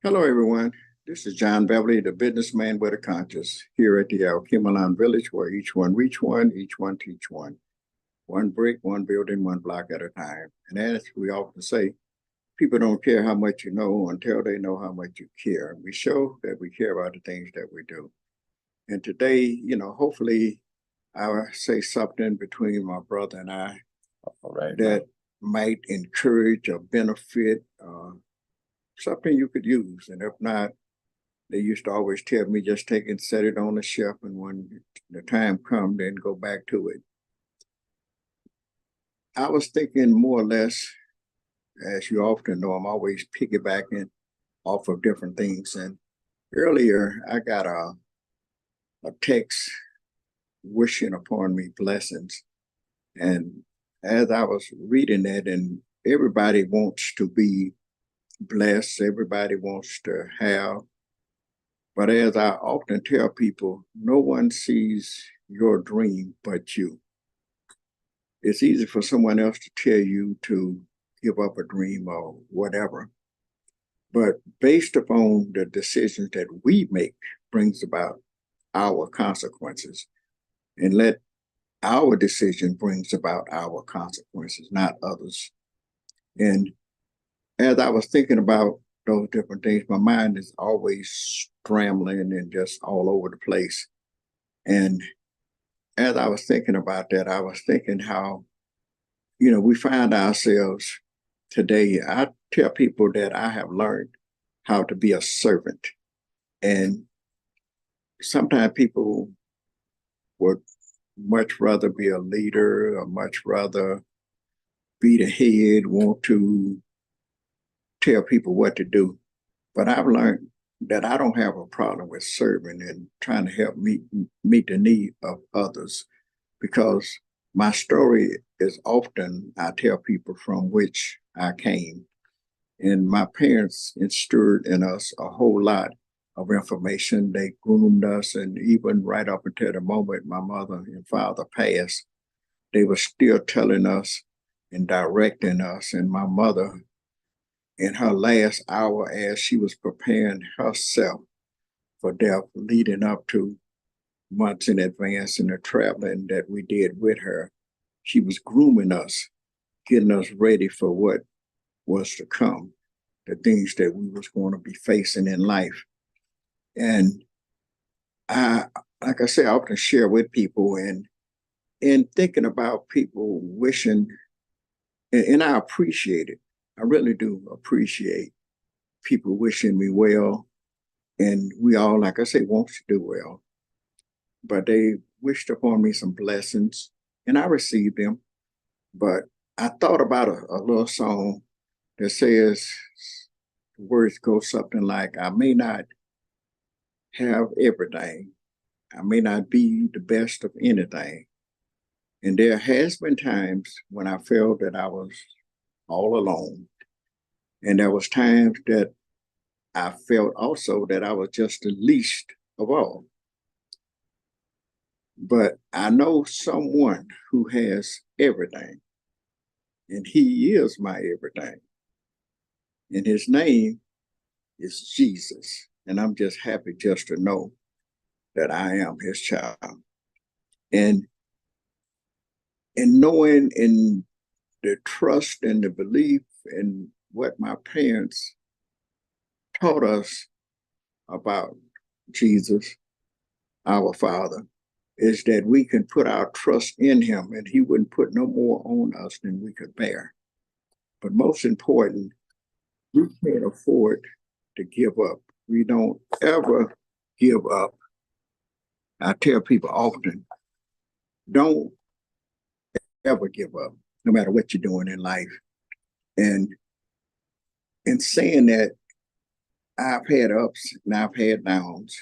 Hello, everyone. This is John Beverly, the businessman with a conscience, here at the Alkemalon Village, where each one reach one, each one teach one. One brick, one building, one block at a time. And as we often say, people don't care how much you know until they know how much you care. We show that we care about the things that we do. And today, hopefully I'll say something between my brother and I All right. that might encourage or benefit something you could use. And if not, they used to always tell me just take it, set it on the shelf, and when the time comes, then go back to it. I was thinking more or less, as you often know, I'm always piggybacking off of different things. And earlier, I got a text wishing upon me blessings. And as I was reading that, and everybody wants to be blessed, everybody wants to have. But as I often tell people, no one sees your dream but you. It's easy for someone else to tell you to give up a dream or whatever. But based upon the decisions that we make brings about our consequences. And let our decision brings about our consequences, not others. And as I was thinking about those different things, my mind is always scrambling and just all over the place. And as I was thinking about that, I was thinking how, we find ourselves today. I tell people that I have learned how to be a servant. And sometimes people would much rather be a leader or much rather be the head, want to tell people what to do. But I've learned that I don't have a problem with serving and trying to help meet the need of others, because my story is often, I tell people, from which I came. And my parents instilled in us a whole lot of information. They groomed us, and even right up until the moment my mother and father passed, they were still telling us and directing us. And my mother, in her last hour, as she was preparing herself for death, leading up to months in advance in the traveling that we did with her, she was grooming us, getting us ready for what was to come, the things that we was going to be facing in life. And I, like I say, I often share with people, and in thinking about people wishing, and I appreciate it. I really do appreciate people wishing me well. And we all, like I say, want to do well. But they wished upon me some blessings, and I received them. But I thought about a little song that says, the words go something like, I may not have everything. I may not be the best of anything. And there has been times when I felt that I was all alone. And there was times that I felt also that I was just the least of all. But I know someone who has everything, and he is my everything. And his name is Jesus. And I'm just happy just to know that I am his child. And knowing in the trust and the belief in what my parents taught us about Jesus, our Father, is that we can put our trust in him, and he wouldn't put no more on us than we could bear. But most important, we can't afford to give up. We don't ever give up. I tell people often, don't ever give up, no matter what you're doing in life. And in saying that, I've had ups and I've had downs,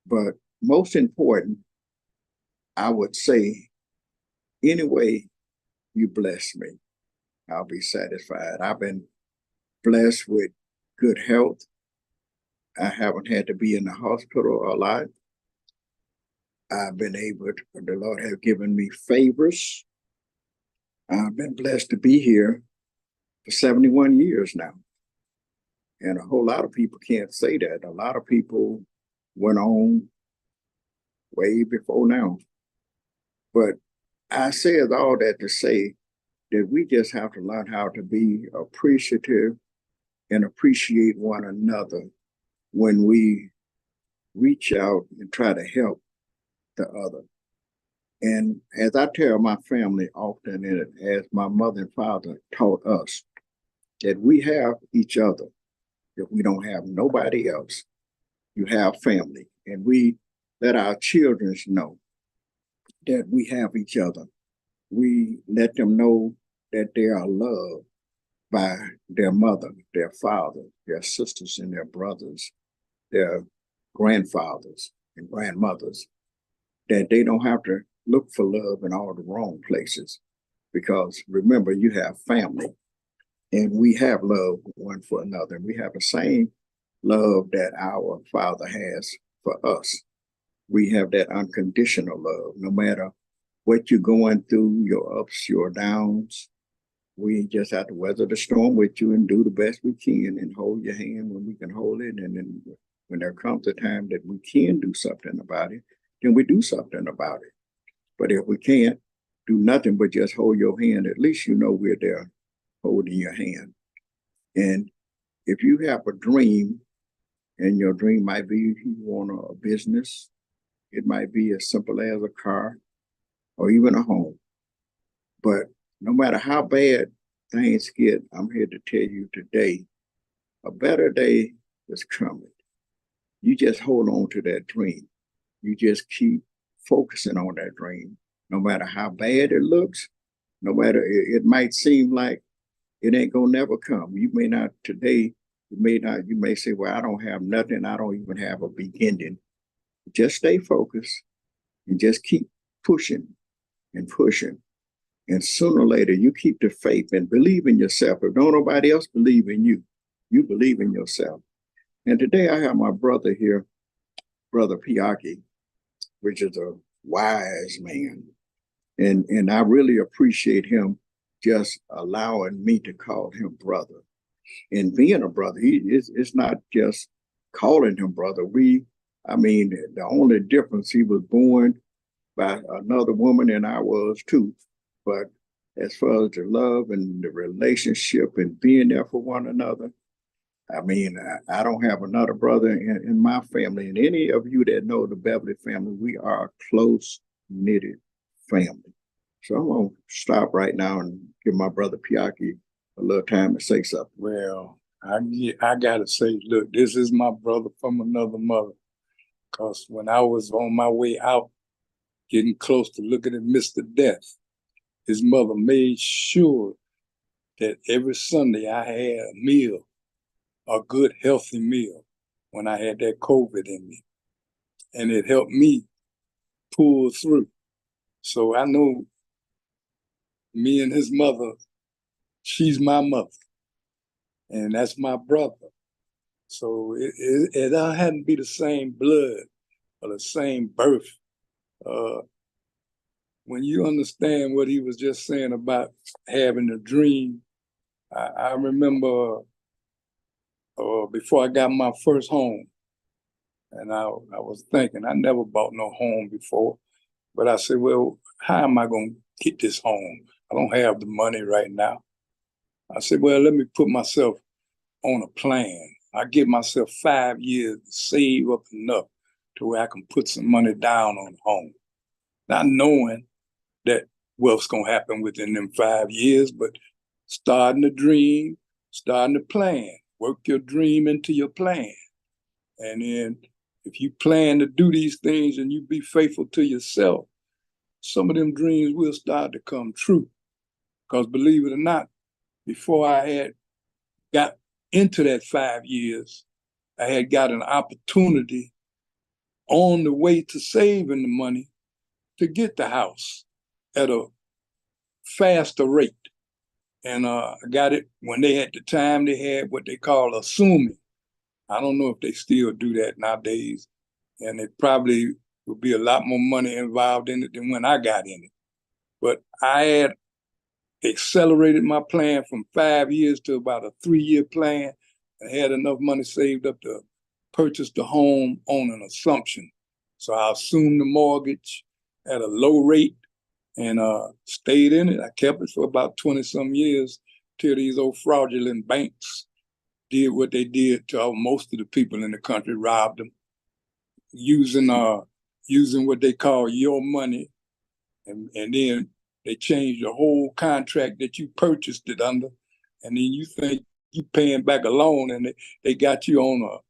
but most important, I would say, any way you bless me, I'll be satisfied. I've been blessed with good health. I haven't had to be in the hospital a lot. I've been able to, the Lord have given me favors. I've been blessed to be here for 71 years now. And a whole lot of people can't say that. A lot of people went on way before now. But I said all that to say that we just have to learn how to be appreciative and appreciate one another when we reach out and try to help the other. And as I tell my family often, and as my mother and father taught us, that we have each other. If we don't have nobody else, you have family. And we let our children know that we have each other. We let them know that they are loved by their mother, their father, their sisters and their brothers, their grandfathers and grandmothers, that they don't have to look for love in all the wrong places. Because remember, you have family and we have love one for another. And we have the same love that our Father has for us. We have that unconditional love, no matter what you're going through, your ups, your downs. We just have to weather the storm with you and do the best we can and hold your hand when we can hold it. And then when there comes a time that we can do something about it, then we do something about it. But if we can't do nothing but just hold your hand, at least you know we're there holding your hand. And if you have a dream, and your dream might be you want a business, it might be as simple as a car or even a home. But no matter how bad things get, I'm here to tell you today, a better day is coming. You just hold on to that dream. You just keep focusing on that dream. No matter how bad it looks, no matter, it might seem like it ain't gonna never come. You may not today, you may say, well, I don't have nothing. I don't even have a beginning. Just stay focused and just keep pushing and pushing. And sooner or later, you keep the faith and believe in yourself. If don't nobody else believe in you, you believe in yourself. And today I have my brother here, Brother Piaki, which is a wise man. And I really appreciate him just allowing me to call him brother. And being a brother, it's not just calling him brother. The only difference, he was born by another woman and I was too. But as far as the love and the relationship and being there for one another, I don't have another brother in my family. And any of you that know the Beverly family, we are a close-knitted family. So I'm going to stop right now and give my brother Piaki a little time to say something. Well, I got to say, look, this is my brother from another mother. Because when I was on my way out, getting close to looking at Mr. Death, his mother made sure that every Sunday I had a meal, a good, healthy meal, when I had that COVID in me. And it helped me pull through. So I know me and his mother, she's my mother. And that's my brother. So it hadn't be the same blood or the same birth. When you understand what he was just saying about having a dream, I remember before I got my first home, and I was thinking, I never bought no home before, but I said, well, how am I going to get this home? I don't have the money right now. I said, well, let me put myself on a plan. I give myself 5 years to save up enough to where I can put some money down on the home. Not knowing that what's going to happen within them 5 years, but starting to dream, starting to plan. Work your dream into your plan. And then if you plan to do these things and you be faithful to yourself, some of them dreams will start to come true. Because believe it or not, before I had got into that 5 years, I had got an opportunity on the way to saving the money to get the house at a faster rate. And I got it when they had the time they had what they call assuming. I don't know if they still do that nowadays. And it probably would be a lot more money involved in it than when I got in it. But I had accelerated my plan from 5 years to about a 3-year plan. and had enough money saved up to purchase the home on an assumption. So I assumed the mortgage at a low rate and stayed in it. I kept it for about 20 some years till these old fraudulent banks did what they did to most of the people in the country, robbed them, using what they call your money, and then they changed the whole contract that you purchased it under, and then you think you paying back a loan, and they got you on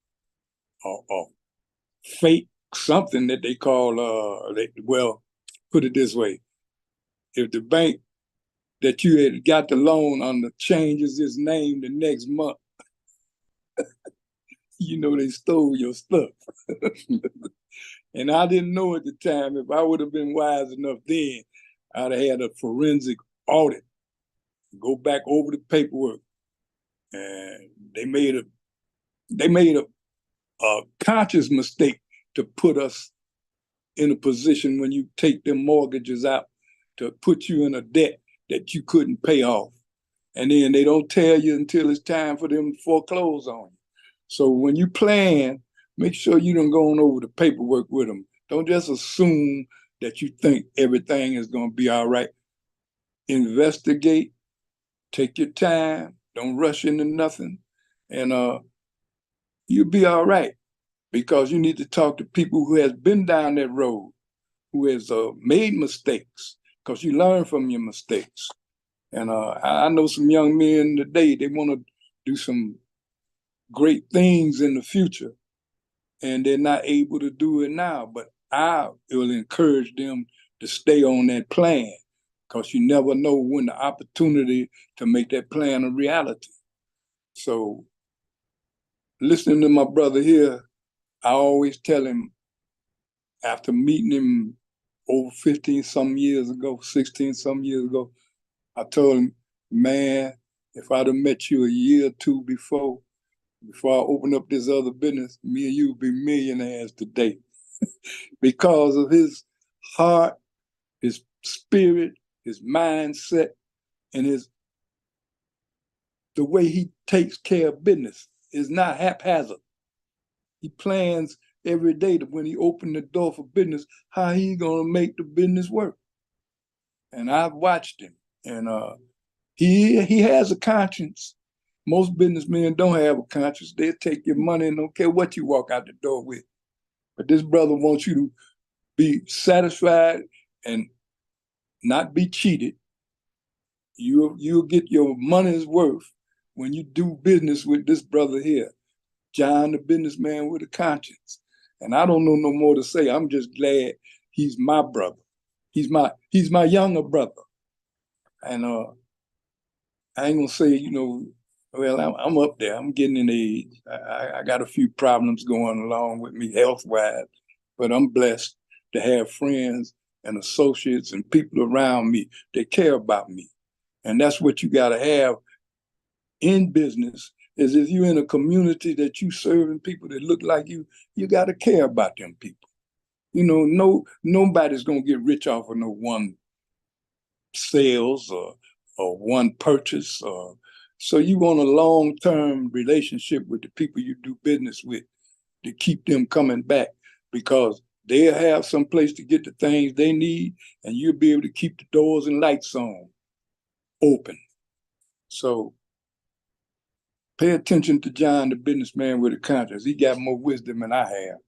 a fake something that they call well, put it this way: if the bank that you had got the loan under changes its name the next month, you know they stole your stuff. And I didn't know at the time. If I would have been wise enough then, I'd have had a forensic audit, go back over the paperwork. And they made a conscious mistake to put us in a position when you take them mortgages out to put you in a debt that you couldn't pay off. And then they don't tell you until it's time for them to foreclose on you. So when you plan, make sure you don't go on over the paperwork with them. Don't just assume that you think everything is going to be all right. Investigate, take your time, don't rush into nothing, and you'll be all right, because you need to talk to people who has been down that road, who has made mistakes, because you learn from your mistakes. And I know some young men today, they want to do some great things in the future, and they're not able to do it now. But I will encourage them to stay on that plan, because you never know when the opportunity to make that plan a reality. So listening to my brother here, I always tell him, after meeting him over 15 some years ago, 16 some years ago, I told him, man, if I'd have met you a year or two before I opened up this other business, me and you would be millionaires today. Because of his heart, his spirit, his mindset, and the way he takes care of business is not haphazard. He plans every day that when he opened the door for business, how he gonna make the business work. And I've watched him, and he has a conscience. Most businessmen don't have a conscience. They'll take your money and don't care what you walk out the door with. But this brother wants you to be satisfied and not be cheated. You'll get your money's worth when you do business with this brother here, John, the businessman with a conscience. And I don't know no more to say. I'm just glad he's my brother. He's my younger brother. And I ain't gonna say, well, I'm up there. I'm getting in age. I got a few problems going along with me health-wise, but I'm blessed to have friends and associates and people around me that care about me. And that's what you gotta have in business, is if you're in a community that you serving people that look like you gotta care about them people. Nobody's gonna get rich off of no one sales or one purchase. So you want a long-term relationship with the people you do business with to keep them coming back, because they'll have some place to get the things they need, and you'll be able to keep the doors and lights on, open. So pay attention to John, the businessman with a conscience. He got more wisdom than I have.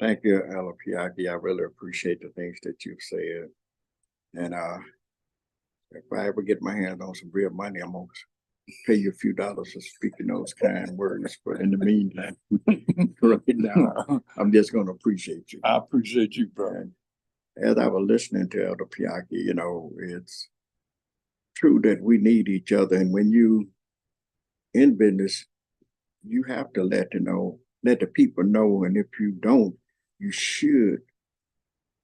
Thank you, Alapiaki. I really appreciate the things that you've said. And if I ever get my hands on some real money, I'm going to pay you a few dollars for speaking those kind words. But in the meantime, right now, I'm just going to appreciate you. I appreciate you, bro. And as I was listening to Elder Piaki, it's true that we need each other. And when you in business, you have to let the people know. And if you don't, you should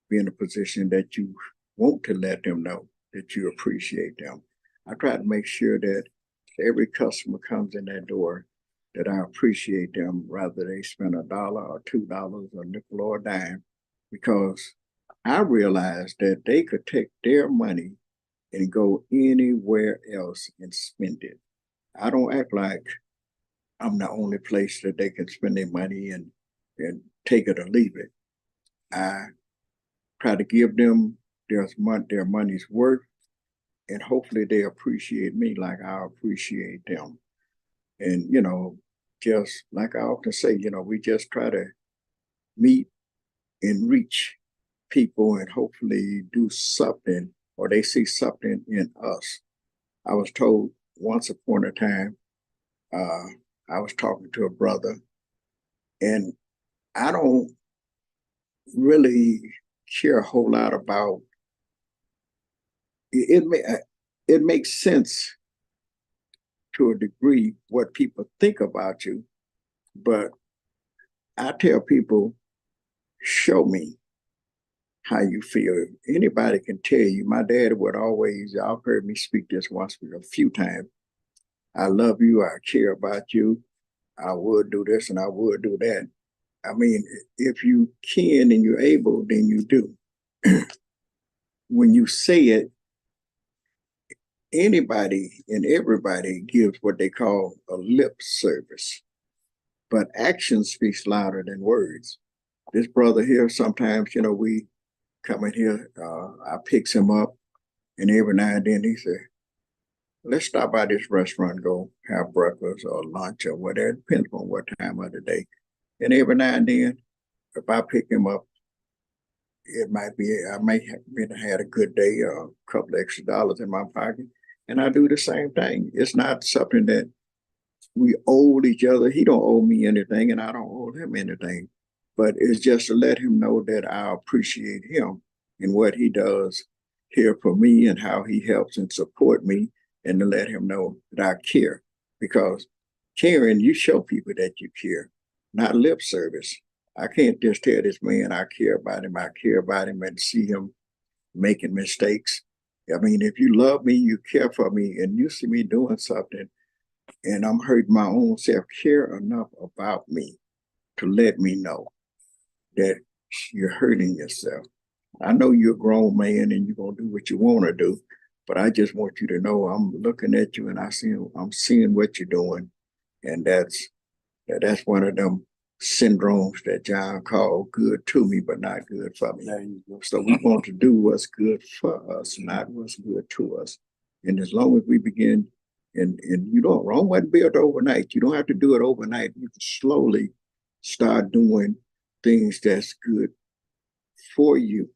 be in a position that you want to let them know that you appreciate them. I try to make sure that every customer comes in that door, that I appreciate them, rather they spend $1 or $2 or a nickel or a dime, because I realized that they could take their money and go anywhere else and spend it. I don't act like I'm the only place that they can spend their money and take it or leave it. I try to give them their money's worth, and hopefully they appreciate me like I appreciate them. And just like I often say, we just try to meet and reach people and hopefully do something, or they see something in us. I was told once upon a time, uh, I was talking to a brother, and I don't really care a whole lot about it. It makes sense to a degree what people think about you, but I tell people, show me how you feel. Anybody can tell you. My dad would always, y'all heard me speak this once a few times. I love you. I care about you. I would do this and I would do that. I mean, if you can and you're able, then you do. When you say it, anybody and everybody gives what they call a lip service, but action speaks louder than words. This brother here, sometimes, we come in here, I picks him up, and every now and then he said, let's stop by this restaurant, go have breakfast or lunch or whatever, depends on what time of the day. And every now and then, if I pick him up, it might be, I may have been had a good day or a couple extra dollars in my pocket. And I do the same thing. It's not something that we owe each other. He don't owe me anything and I don't owe him anything. But it's just to let him know that I appreciate him and what he does here for me and how he helps and support me, and to let him know that I care. Because caring, you show people that you care, not lip service. I can't just tell this man I care about him. I care about him and see him making mistakes. I mean, if you love me, you care for me, and you see me doing something, and I'm hurting my own self, care enough about me to let me know that you're hurting yourself. I know you're a grown man and you're gonna do what you want to do, but I just want you to know I'm looking at you and I'm seeing what you're doing, and that's one of them syndromes that John called good to me, but not good for me. So we want to do what's good for us, not what's good to us. And as long as we begin, and you don't, Rome wasn't built overnight. You don't have to do it overnight. You can slowly start doing things that's good for you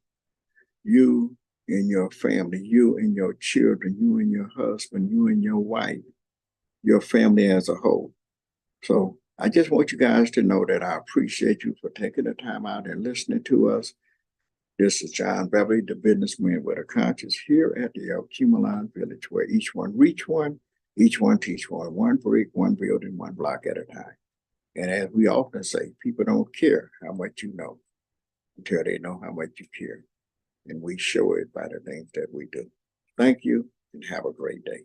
and your family, you and your children, you and your husband, you and your wife, your family as a whole. So I just want you guys to know that I appreciate you for taking the time out and listening to us. This is John Beverly, the businessman with a conscience, here at the El Cumalon Village, where each one reach one, each one teach one brick, one building, one block at a time. And as we often say, people don't care how much you know until they know how much you care. And we show it by the things that we do. Thank you and have a great day.